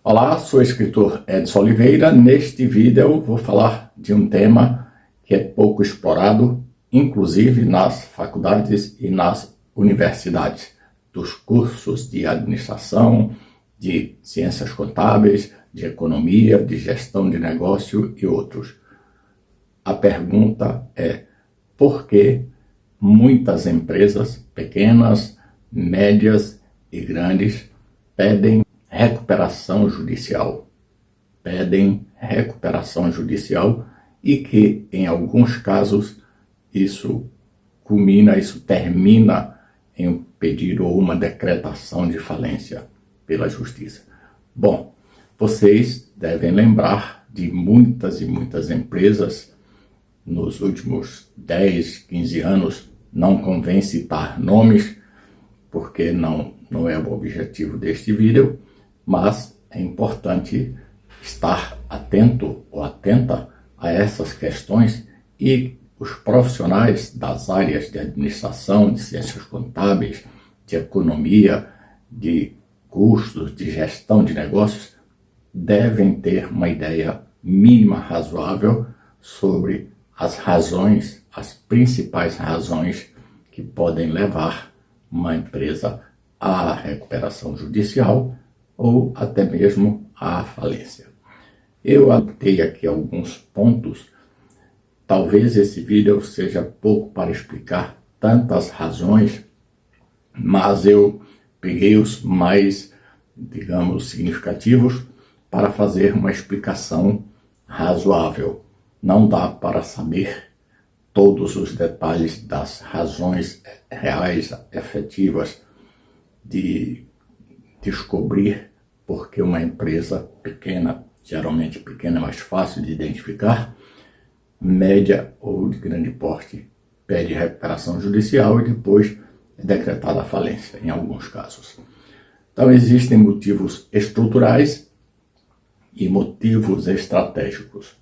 Olá, sou o escritor Edson Oliveira. Neste vídeo vou falar de um tema que é pouco explorado, inclusive nas faculdades e nas universidades, dos cursos de administração, de ciências contábeis, de economia, de gestão de negócio e outros. A pergunta é: por que muitas empresas, pequenas, médias e grandes, pedem recuperação judicial? Pedem recuperação judicial e que, em alguns casos, isso termina em um pedido ou uma decretação de falência pela justiça. Bom, vocês devem lembrar de muitas e muitas empresas nos últimos 10, 15 anos, não convém citar nomes, porque não é o objetivo deste vídeo, mas é importante estar atento ou atenta a essas questões e os profissionais das áreas de administração, de ciências contábeis, de economia, de custos, de gestão de negócios, devem ter uma ideia mínima razoável sobre as razões, as principais razões que podem levar uma empresa à recuperação judicial ou até mesmo à falência. Eu anotei aqui alguns pontos. Talvez esse vídeo seja pouco para explicar tantas razões, mas eu peguei os mais, digamos, significativos para fazer uma explicação razoável. Não dá para saber todos os detalhes das razões reais, efetivas, de descobrir por que uma empresa pequena, geralmente pequena é mais fácil de identificar, média ou de grande porte, pede recuperação judicial e depois é decretada a falência, em alguns casos. Então, existem motivos estruturais e motivos estratégicos.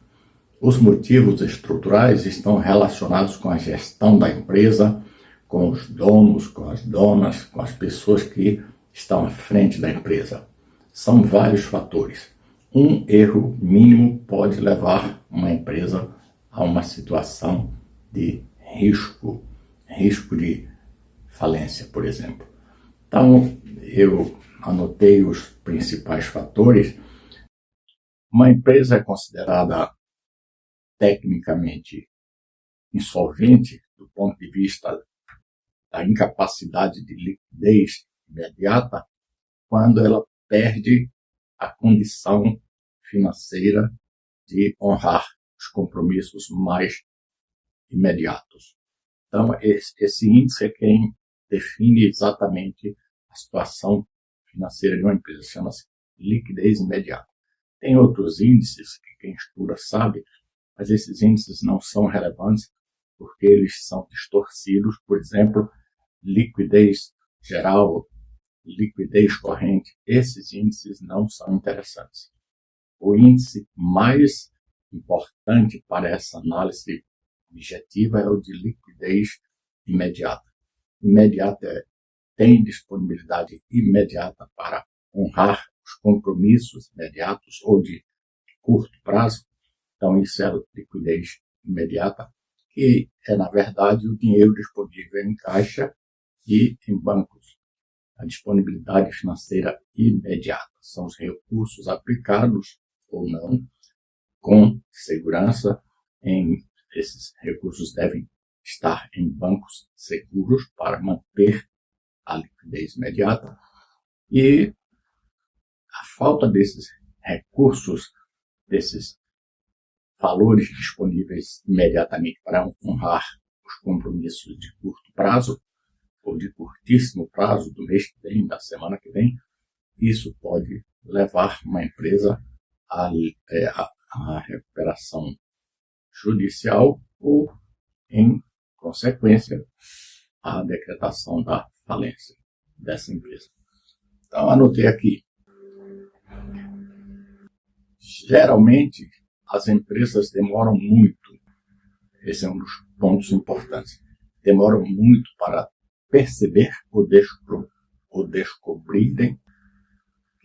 Os motivos estruturais estão relacionados com a gestão da empresa, com os donos, com as donas, com as pessoas que estão à frente da empresa. São vários fatores. Um erro mínimo pode levar uma empresa a uma situação de risco de falência, por exemplo. Então, eu anotei os principais fatores. Uma empresa é considerada tecnicamente insolvente do ponto de vista da incapacidade de liquidez imediata quando ela perde a condição financeira de honrar os compromissos mais imediatos. Então, esse índice é quem define exatamente a situação financeira de uma empresa, chama-se liquidez imediata. Tem outros índices que quem estuda sabe, mas esses índices não são relevantes porque eles são distorcidos. Por exemplo, liquidez geral, liquidez corrente, esses índices não são interessantes. O índice mais importante para essa análise objetiva é o de liquidez imediata. Imediata tem disponibilidade imediata para honrar os compromissos imediatos ou de curto prazo. Então, isso é liquidez imediata, que é, na verdade, o dinheiro disponível em caixa e em bancos. A disponibilidade financeira imediata são os recursos aplicados ou não com segurança. Esses recursos devem estar em bancos seguros para manter a liquidez imediata. E a falta desses recursos, desses valores disponíveis imediatamente para honrar os compromissos de curto prazo ou de curtíssimo prazo, do mês que vem, da semana que vem, isso pode levar uma empresa à recuperação judicial ou, em consequência, à decretação da falência dessa empresa. Então, anotei aqui. Geralmente, as empresas demoram muito, esse é um dos pontos importantes, demoram muito para perceber ou descobrirem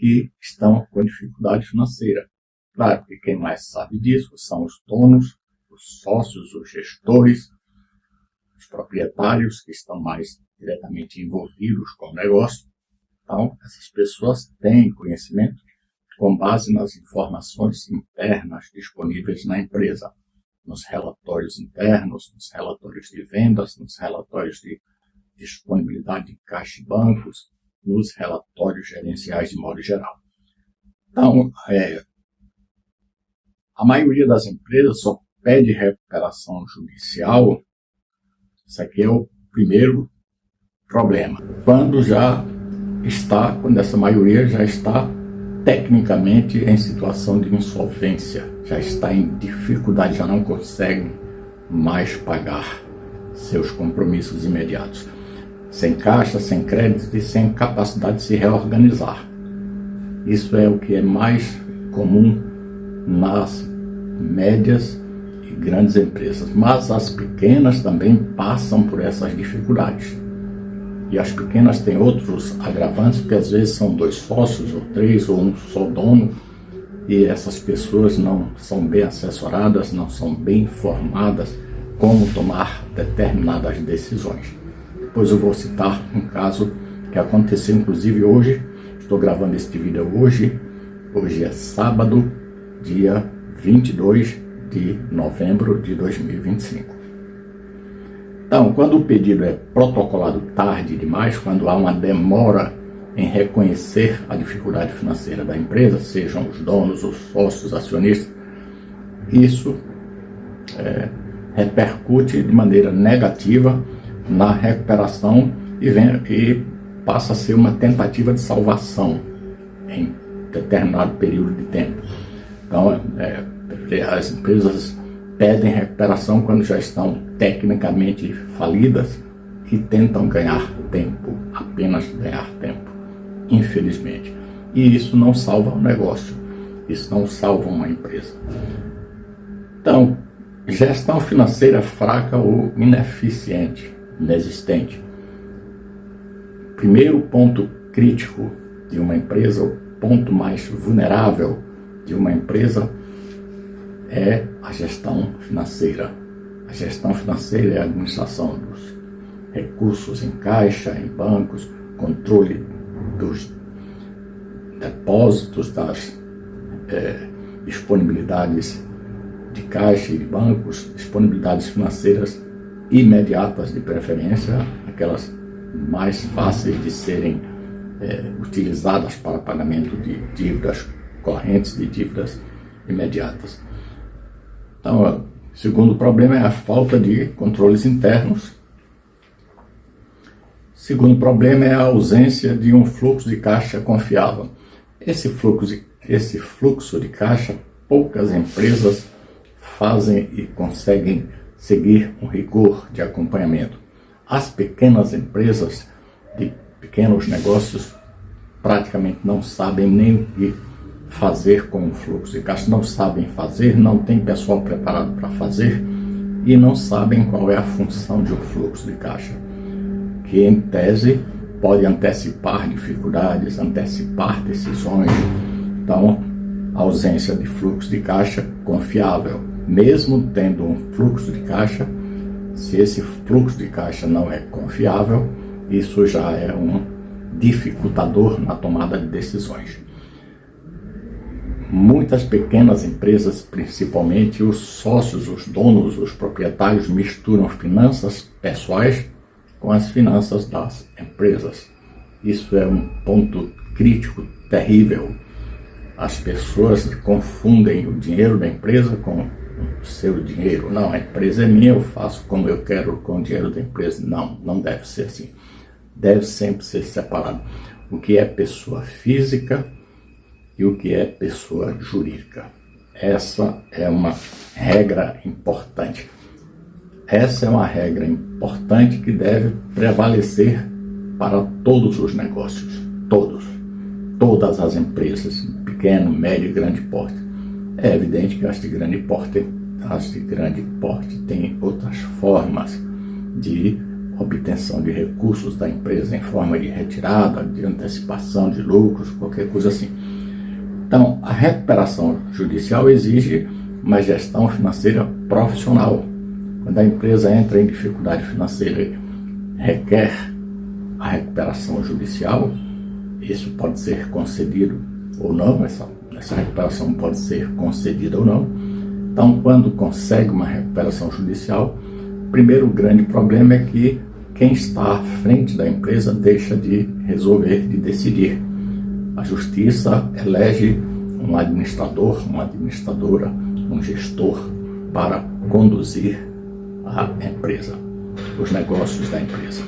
que estão com dificuldade financeira. Claro que quem mais sabe disso são os donos, os sócios, os gestores, os proprietários que estão mais diretamente envolvidos com o negócio. Então, essas pessoas têm conhecimento com base nas informações internas disponíveis na empresa, nos relatórios internos, nos relatórios de vendas, nos relatórios de disponibilidade de caixa e bancos, nos relatórios gerenciais de modo geral. Então, a maioria das empresas só pede recuperação judicial. Isso aqui é o primeiro problema. Quando essa maioria já está tecnicamente em situação de insolvência, já está em dificuldade, já não consegue mais pagar seus compromissos imediatos. Sem caixa, sem crédito e sem capacidade de se reorganizar. Isso é o que é mais comum nas médias e grandes empresas. Mas as pequenas também passam por essas dificuldades. E as pequenas têm outros agravantes, porque às vezes são 2 sócios, ou 3, ou um só dono, e essas pessoas não são bem assessoradas, não são bem informadas como tomar determinadas decisões. Depois eu vou citar um caso que aconteceu inclusive hoje. Estou gravando este vídeo hoje é sábado, dia 22 de novembro de 2025. Então, quando o pedido é protocolado tarde demais, quando há uma demora em reconhecer a dificuldade financeira da empresa, sejam os donos, os sócios, acionistas, isso repercute de maneira negativa na recuperação e passa a ser uma tentativa de salvação em determinado período de tempo. Então, as empresas pedem recuperação quando já estão tecnicamente falidas e tentam ganhar tempo, apenas ganhar tempo, infelizmente. E isso não salva o negócio, isso não salva uma empresa. Então, gestão financeira fraca ou ineficiente, inexistente. Primeiro ponto crítico de uma empresa, o ponto mais vulnerável de uma empresa é a gestão financeira. A gestão financeira é a administração dos recursos em caixa, em bancos, controle dos depósitos, das disponibilidades de caixa e de bancos, disponibilidades financeiras imediatas de preferência, aquelas mais fáceis de serem utilizadas para pagamento de dívidas correntes, de dívidas imediatas. Então, o segundo problema é a falta de controles internos. O segundo problema é a ausência de um fluxo de caixa confiável. Esse fluxo de caixa, poucas empresas fazem e conseguem seguir um rigor de acompanhamento. As pequenas empresas de pequenos negócios praticamente não sabem nem o que fazer com o fluxo de caixa, não sabem fazer, não tem pessoal preparado para fazer e não sabem qual é a função de um fluxo de caixa, que em tese pode antecipar dificuldades, antecipar decisões. Então, a ausência de fluxo de caixa confiável, mesmo tendo um fluxo de caixa, se esse fluxo de caixa não é confiável, isso já é um dificultador na tomada de decisões. Muitas pequenas empresas, principalmente os sócios, os donos, os proprietários, misturam finanças pessoais com as finanças das empresas. Isso é um ponto crítico terrível. As pessoas confundem o dinheiro da empresa com o seu dinheiro. Não, a empresa é minha, eu faço como eu quero com o dinheiro da empresa. Não, não deve ser assim. Deve sempre ser separado. O que é pessoa física e o que é pessoa jurídica. Essa é uma regra importante. Essa é uma regra importante que deve prevalecer para todos os negócios, todas as empresas, pequeno, médio e grande porte. É evidente que as de grande porte têm outras formas de obtenção de recursos da empresa em forma de retirada, de antecipação de lucros, qualquer coisa assim. Então, a recuperação judicial exige uma gestão financeira profissional. Quando a empresa entra em dificuldade financeira e requer a recuperação judicial, isso pode ser concedido ou não, essa recuperação pode ser concedida ou não. Então, quando consegue uma recuperação judicial, o primeiro grande problema é que quem está à frente da empresa deixa de resolver, de decidir. A justiça elege um administrador, uma administradora, um gestor para conduzir a empresa, os negócios da empresa.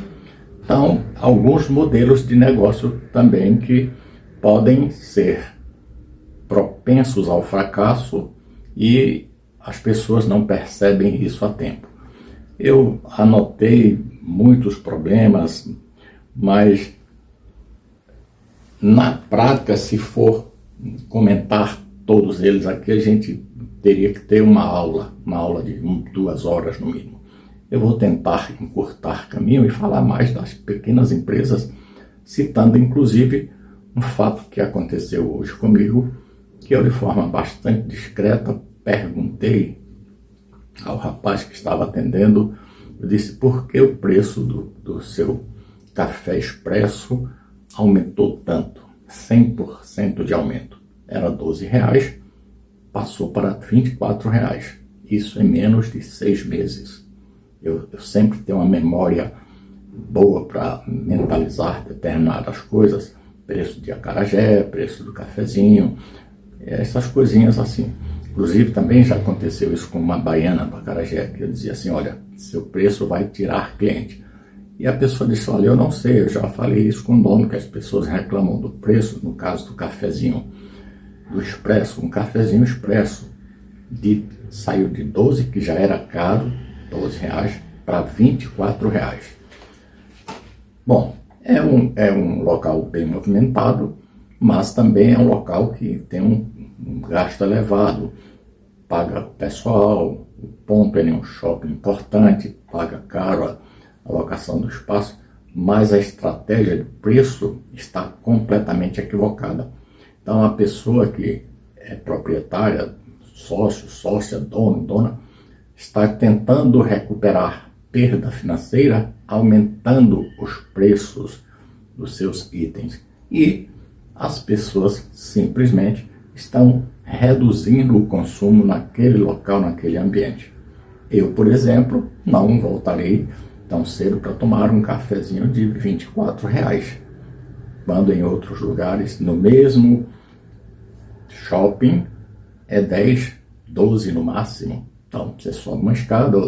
Então, alguns modelos de negócio também que podem ser propensos ao fracasso e as pessoas não percebem isso a tempo. Eu anotei muitos problemas, mas na prática, se for comentar todos eles aqui, a gente teria que ter uma aula de 2 horas no mínimo. Eu vou tentar encurtar caminho e falar mais das pequenas empresas, citando inclusive um fato que aconteceu hoje comigo, que eu de forma bastante discreta perguntei ao rapaz que estava atendendo. Eu disse: por que o preço do seu café expresso aumentou tanto? 100% de aumento. Era R$12, passou para R$24. Isso em menos de 6 meses. Eu sempre tenho uma memória boa para mentalizar determinadas coisas. Preço de acarajé, preço do cafezinho, essas coisinhas assim. Inclusive também já aconteceu isso com uma baiana do acarajé, que eu dizia assim: olha, seu preço vai tirar cliente. E a pessoa disse: olha, eu não sei, eu já falei isso com o dono, que as pessoas reclamam do preço, no caso do cafezinho, do expresso, um cafezinho expresso, saiu de 12, que já era caro, R$12, para R$24. Bom, é um local bem movimentado, mas também é um local que tem um gasto elevado, paga pessoal, o ponto é um shopping importante, paga caro a locação do espaço, mas a estratégia de preço está completamente equivocada. Então, a pessoa que é proprietária, sócio, sócia, dono, dona, está tentando recuperar perda financeira, aumentando os preços dos seus itens. E as pessoas simplesmente estão reduzindo o consumo naquele local, naquele ambiente. Eu, por exemplo, não voltarei tão cedo para tomar um cafezinho de R$24, quando em outros lugares, no mesmo shopping, é 10, 12 no máximo. Então, você sobe uma escada,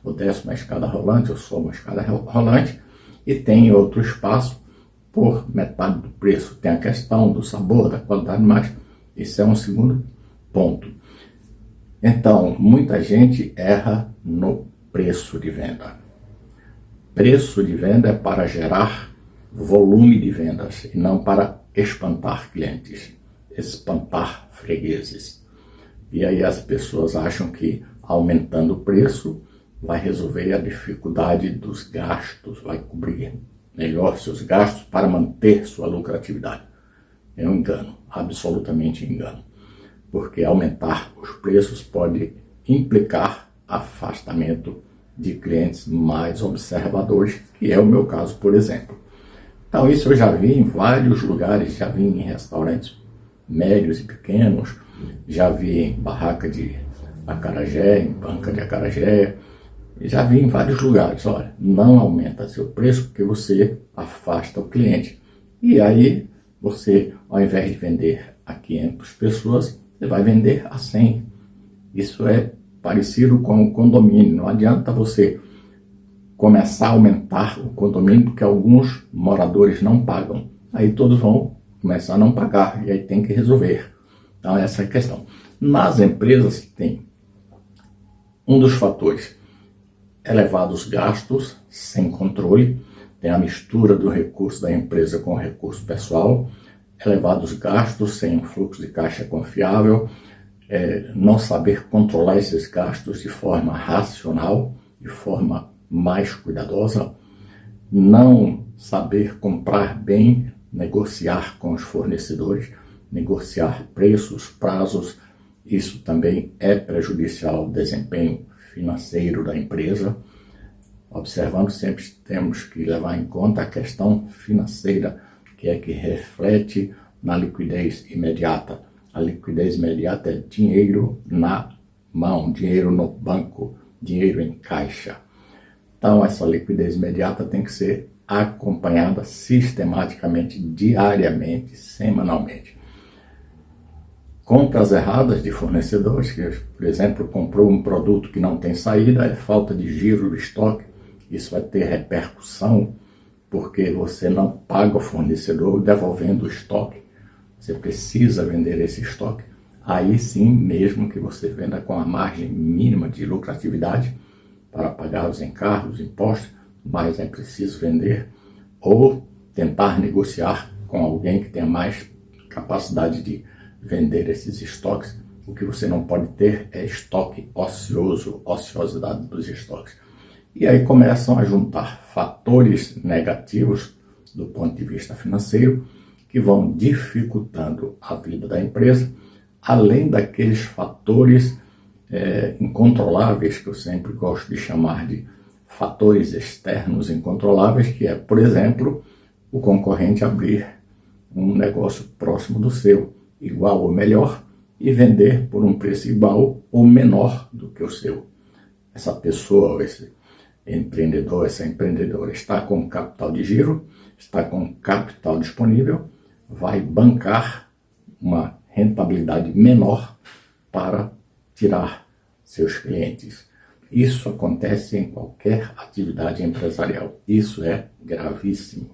ou desce uma escada rolante, ou sobe uma escada rolante, e tem outro espaço por metade do preço. Tem a questão do sabor, da qualidade, mas esse é um segundo ponto. Então, muita gente erra no preço de venda. Preço de venda é para gerar volume de vendas e não para espantar clientes, espantar fregueses. E aí as pessoas acham que aumentando o preço vai resolver a dificuldade dos gastos, vai cobrir melhor seus gastos para manter sua lucratividade. É um engano, absolutamente engano, porque aumentar os preços pode implicar afastamento de clientes mais observadores, que é o meu caso, por exemplo. Então, isso eu já vi em vários lugares, já vi em restaurantes médios e pequenos, já vi em barraca de acarajé, em banca de acarajé, já vi em vários lugares. Olha, não aumenta seu preço porque você afasta o cliente. E aí, você, ao invés de vender a 500 pessoas, você vai vender a 100. Isso é parecido com o condomínio. Não adianta você começar a aumentar o condomínio porque alguns moradores não pagam. Aí todos vão começar a não pagar e aí tem que resolver. Então essa é a questão. Nas empresas que tem um dos fatores, elevados gastos sem controle, tem a mistura do recurso da empresa com o recurso pessoal, elevados gastos sem um fluxo de caixa confiável, não saber controlar esses gastos de forma racional, de forma mais cuidadosa, não saber comprar bem, negociar com os fornecedores, negociar preços, prazos, isso também é prejudicial ao desempenho financeiro da empresa. Observando sempre, temos que levar em conta a questão financeira, que é que reflete na liquidez imediata. A liquidez imediata é dinheiro na mão, dinheiro no banco, dinheiro em caixa. Então, essa liquidez imediata tem que ser acompanhada sistematicamente, diariamente, semanalmente. Compras erradas de fornecedores, que, por exemplo, comprou um produto que não tem saída, é falta de giro do estoque. Isso vai ter repercussão, porque você não paga o fornecedor devolvendo o estoque. Você precisa vender esse estoque. Aí sim, mesmo que você venda com a margem mínima de lucratividade para pagar os encargos, impostos, mas é preciso vender ou tentar negociar com alguém que tenha mais capacidade de vender esses estoques. O que você não pode ter é estoque ocioso, ociosidade dos estoques. E aí começam a juntar fatores negativos do ponto de vista financeiro que vão dificultando a vida da empresa, além daqueles fatores incontroláveis, que eu sempre gosto de chamar de fatores externos incontroláveis, que é, por exemplo, o concorrente abrir um negócio próximo do seu, igual ou melhor, e vender por um preço igual ou menor do que o seu. Essa pessoa, esse empreendedor, essa empreendedora está com capital de giro, está com capital disponível, vai bancar uma rentabilidade menor para tirar seus clientes. Isso acontece em qualquer atividade empresarial. Isso é gravíssimo.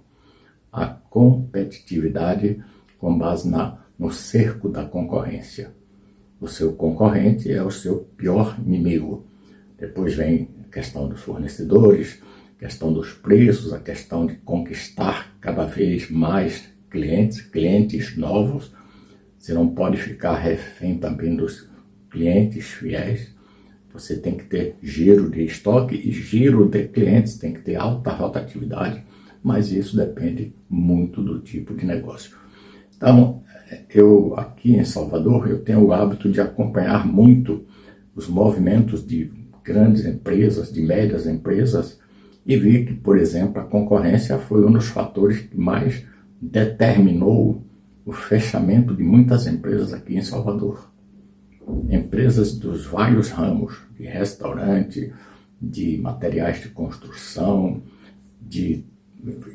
A competitividade com base no cerco da concorrência. O seu concorrente é o seu pior inimigo. Depois vem a questão dos fornecedores, a questão dos preços, a questão de conquistar cada vez mais clientes novos. Você não pode ficar refém também dos clientes fiéis. Você tem que ter giro de estoque e giro de clientes, tem que ter alta rotatividade, mas isso depende muito do tipo de negócio. Então, eu aqui em Salvador, eu tenho o hábito de acompanhar muito os movimentos de grandes empresas, de médias empresas, e vi que, por exemplo, a concorrência foi um dos fatores que mais determinou o fechamento de muitas empresas aqui em Salvador. Empresas dos vários ramos, de restaurante, de materiais de construção, de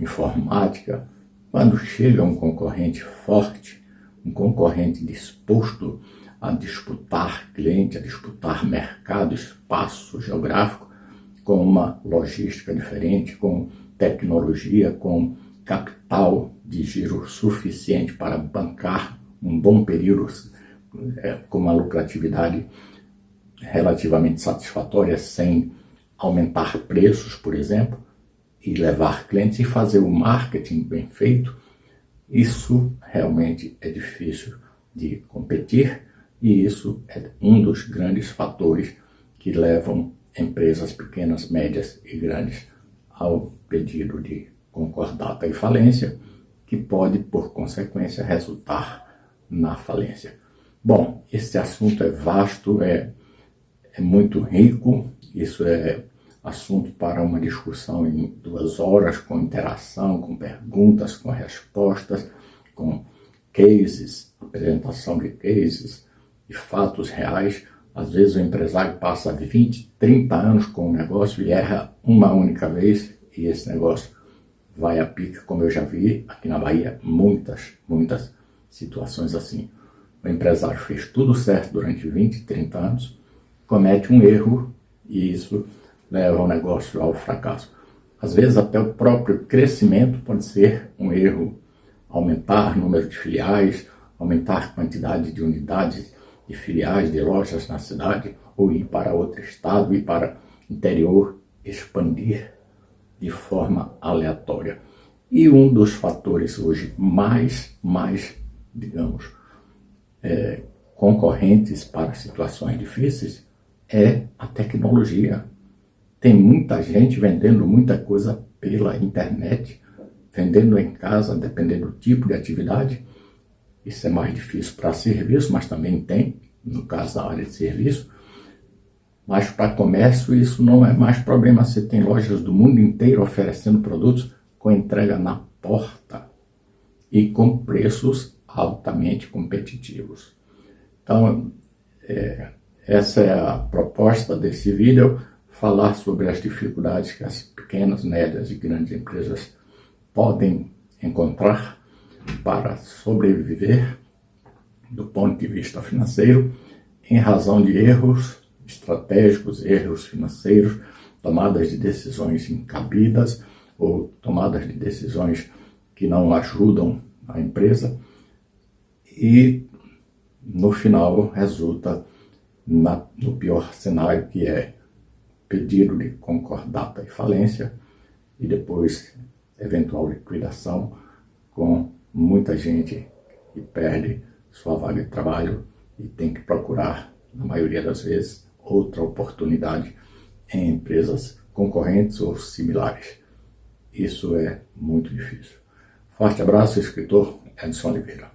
informática. Quando chega um concorrente forte, um concorrente disposto a disputar cliente, a disputar mercado, espaço geográfico, com uma logística diferente, com tecnologia, com capital de giro suficiente para bancar um bom período com uma lucratividade relativamente satisfatória, sem aumentar preços, por exemplo, e levar clientes e fazer o marketing bem feito, isso realmente é difícil de competir e isso é um dos grandes fatores que levam empresas pequenas, médias e grandes ao pedido de concordata e falência, que pode, por consequência, resultar na falência. Bom, esse assunto é vasto, é muito rico, isso é assunto para uma discussão em 2 horas, com interação, com perguntas, com respostas, com cases, apresentação de cases e fatos reais. Às vezes o empresário passa 20, 30 anos com o negócio e erra uma única vez e esse negócio vai a pique, como eu já vi aqui na Bahia, muitas situações assim. O empresário fez tudo certo durante 20, 30 anos, comete um erro e isso leva o negócio ao fracasso. Às vezes até o próprio crescimento pode ser um erro, aumentar o número de filiais, aumentar a quantidade de unidades de filiais, de lojas na cidade, ou ir para outro estado, ir para o interior, expandir de forma aleatória. E um dos fatores hoje mais digamos, concorrentes para situações difíceis é a tecnologia. Tem muita gente vendendo muita coisa pela internet, vendendo em casa, dependendo do tipo de atividade. Isso é mais difícil para serviço, mas também tem, no caso da área de serviço. Mas para comércio isso não é mais problema. Você tem lojas do mundo inteiro oferecendo produtos com entrega na porta e com preços altamente competitivos. Então, essa é a proposta desse vídeo, falar sobre as dificuldades que as pequenas, médias e grandes empresas podem encontrar para sobreviver do ponto de vista financeiro, em razão de erros estratégicos, erros financeiros, tomadas de decisões incabidas ou tomadas de decisões que não ajudam a empresa e no final resulta no pior cenário, que é pedido de concordata e falência e depois eventual liquidação, com muita gente que perde sua vaga de trabalho e tem que procurar, na maioria das vezes, outra oportunidade em empresas concorrentes ou similares. Isso é muito difícil. Forte abraço, escritor Edson Oliveira.